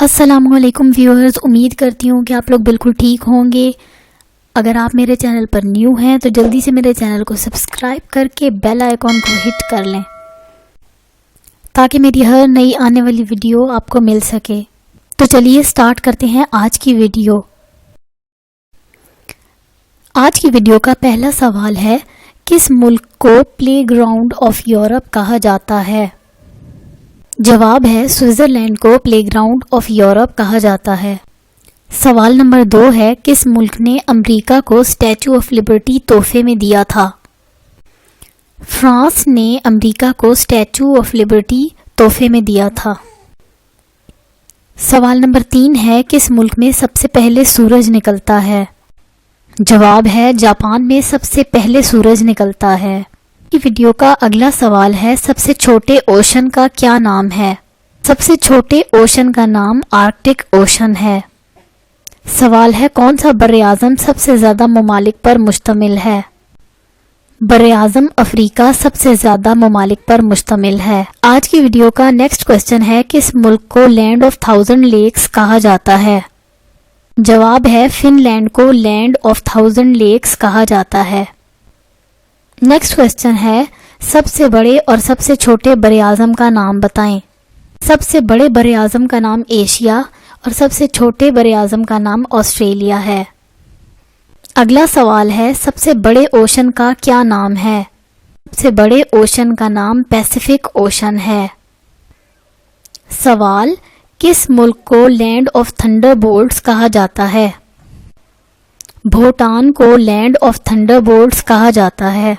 السلام علیکم ویورز، امید کرتی ہوں کہ آپ لوگ بالکل ٹھیک ہوں گے۔ اگر آپ میرے چینل پر نیو ہیں تو جلدی سے میرے چینل کو سبسکرائب کر کے بیل آئیکن کو ہٹ کر لیں تاکہ میری ہر نئی آنے والی ویڈیو آپ کو مل سکے۔ تو چلیے سٹارٹ کرتے ہیں آج کی ویڈیو۔ آج کی ویڈیو کا پہلا سوال ہے، کس ملک کو پلے گراؤنڈ آف یورپ کہا جاتا ہے؟ جواب ہے سوئٹزرلینڈ کو پلے گراؤنڈ آف یورپ کہا جاتا ہے۔ سوال نمبر 2 ہے، کس ملک نے امریکہ کو اسٹیچو آف لبرٹی تحفے میں دیا تھا؟ فرانس نے امریکہ کو اسٹیچو آف لبرٹی تحفے میں دیا تھا۔ سوال نمبر 3 ہے، کس ملک میں سب سے پہلے سورج نکلتا ہے؟ جواب ہے جاپان میں سب سے پہلے سورج نکلتا ہے۔ ویڈیو کا اگلا سوال ہے، سب سے چھوٹے اوشن کا کیا نام ہے؟ سب سے چھوٹے اوشن کا نام آرکٹک اوشن ہے۔ سوال ہے، کون سا براعظم سب سے زیادہ ممالک پر مشتمل ہے؟ براعظم افریقہ سب سے زیادہ ممالک پر مشتمل ہے۔ آج کی ویڈیو کا نیکسٹ کوسچن ہے، کس ملک کو لینڈ آف 1000 لیکس کہا جاتا ہے؟ جواب ہے فن لینڈ کو لینڈ آف 1000 لیکس کہا جاتا ہے۔ نیکسٹ کوسچن ہے، سب سے بڑے اور سب سے چھوٹے براعظم کا نام بتائیں۔ سب سے بڑے براعظم کا نام ایشیا اور سب سے چھوٹے براعظم کا نام آسٹریلیا ہے۔ اگلا سوال ہے، سب سے بڑے اوشن کا کیا نام ہے؟ سب سے بڑے اوشن کا نام پیسیفک اوشن ہے۔ سوال، کس ملک کو لینڈ آف تھنڈر بولٹس کہا جاتا ہے؟ بھوٹان کو لینڈ آف تھنڈر بولٹس کہا جاتا ہے۔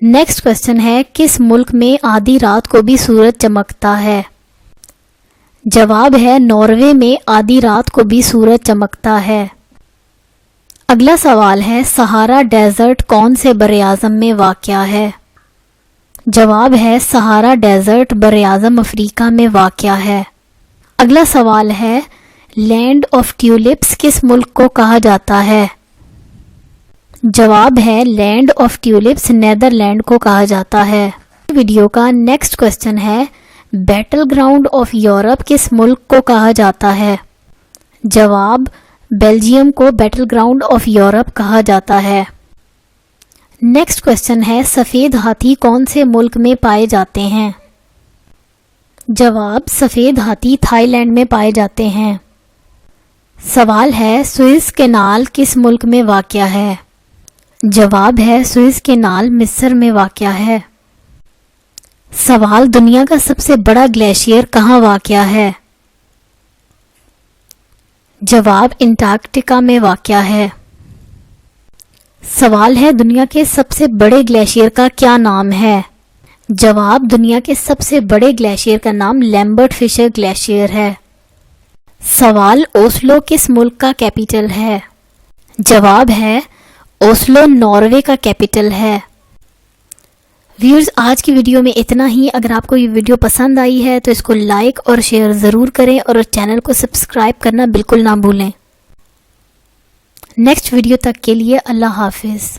نیکسٹ کوسچن ہے، کس ملک میں آدھی رات کو بھی سورج چمکتا ہے؟ جواب ہے ناروے میں آدھی رات کو بھی سورج چمکتا ہے۔ اگلا سوال ہے، سہارا ڈیزرٹ کون سے براعظم میں واقع ہے؟ جواب ہے سہارا ڈیزرٹ براعظم افریقہ میں واقع ہے۔ اگلا سوال ہے، لینڈ آف ٹیولپس کس ملک کو کہا جاتا ہے؟ جواب ہے لینڈ آف ٹیولپس نیدرلینڈ کو کہا جاتا ہے۔ ویڈیو کا نیکسٹ کوسچن ہے، بیٹل گراؤنڈ آف یورپ کس ملک کو کہا جاتا ہے؟ جواب، بیلجیم کو بیٹل گراؤنڈ آف یورپ کہا جاتا ہے۔ نیکسٹ کوسچن ہے، سفید ہاتھی کون سے ملک میں پائے جاتے ہیں؟ جواب، سفید ہاتھی تھائی لینڈ میں پائے جاتے ہیں۔ سوال ہے، سوئس کینال کس ملک میں واقع ہے؟ جواب ہے سوئس کینال مصر میں واقع ہے۔ سوال، دنیا کا سب سے بڑا گلیشیئر کہاں واقع ہے؟ جواب، انٹارکٹیکا میں واقع ہے۔ سوال ہے، دنیا کے سب سے بڑے گلیشیئر کا کیا نام ہے؟ جواب، دنیا کے سب سے بڑے گلیشیئر کا نام لیمبرٹ فشر گلیشیئر ہے۔ سوال، اوسلو کس ملک کا کیپٹل ہے؟ جواب ہے اوسلو ناروے کا کیپٹل ہے۔ ویورز، آج کی ویڈیو میں اتنا ہی۔ اگر آپ کو یہ ویڈیو پسند آئی ہے تو اس کو لائک اور شیئر ضرور کریں اور چینل کو سبسکرائب کرنا بالکل نہ بھولیں۔ نیکسٹ ویڈیو تک کے لیے اللہ حافظ۔